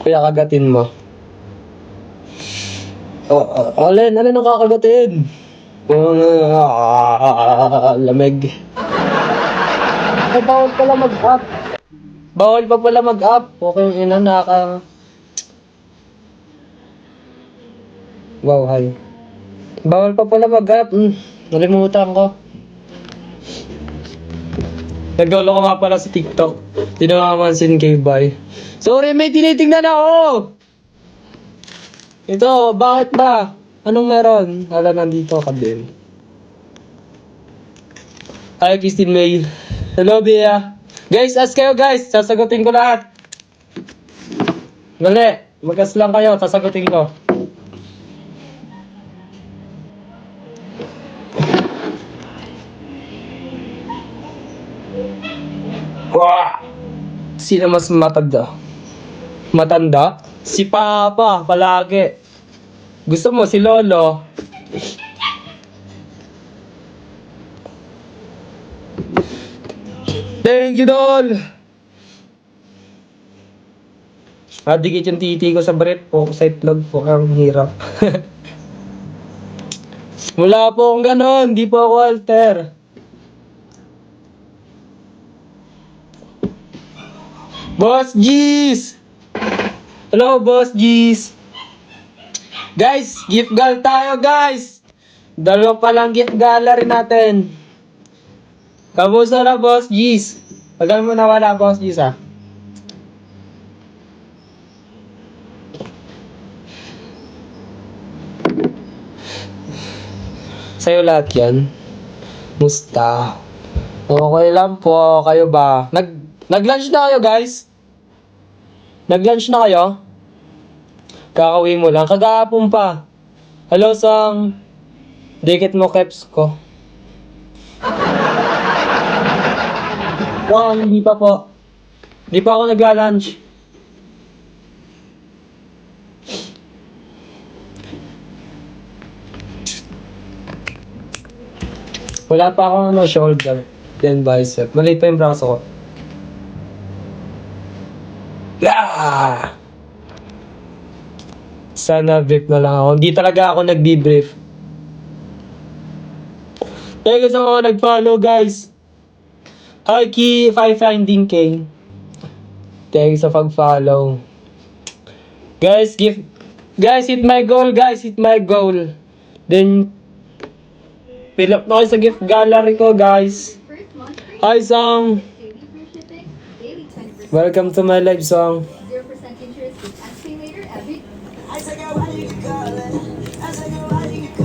Kuya, kagatin mo. Alin ang kakagatin? Lamig. Ay, bawal pala mag-up. Bawal pa pala mag-up. Okay, ina, Wow, hi. Bawal pa pala mag-up. Nalimutan ko. Naglolo ko nga pala sa TikTok. Di na mamansin kay Bay. Sorry, may tinitingnan ako! Ito, bakit ba? Anong meron? Nandito ka din. Hi, Christine May. Hello, Bea. Guys, ask kayo guys. Sasagutin ko lahat. Gali, mag-ask lang kayo. Sasagutin ko. Wah! Sino mas matanda? Matanda? Si Papa, palagi. Gusto mo si Lolo? Thank you, Dol! Dikit yung titi ko sa breath po, sa itlog po. Ang hirap. Wala po akong ganon, di po ako alter. Boss G's! Hello, Boss G's! Guys, gift gal tayo, guys! Dalawa pa lang gift gallery natin. Kamusta na, Boss G's? Tagal mo na wala, Boss G's, ha? Sa'yo lahat yan. Musta? Okay lang po. Kayo ba? Nag-lunch na kayo, guys? Nag-lunch na kayo? Kakauwi mo lang. Kagahapon pa. Hello, Sang. Dikit mo caps ko. Hindi pa po. Hindi pa ako nagla-lunch. Wala pa akong shoulder. Then bicep. Maliit pa yung braso ko. Sana brief na lang ako. Hindi talaga ako nagbi-brief. Thank you sa mga nag-follow, guys. Hi, Ki 519K. Thank you sa pag-follow. Guys, hit my goal, guys. Hit my goal. Then, fill up na kayo sa gift gallery ko, guys. Hi, Song. Welcome to my live, Song. 0% interest with SPay later every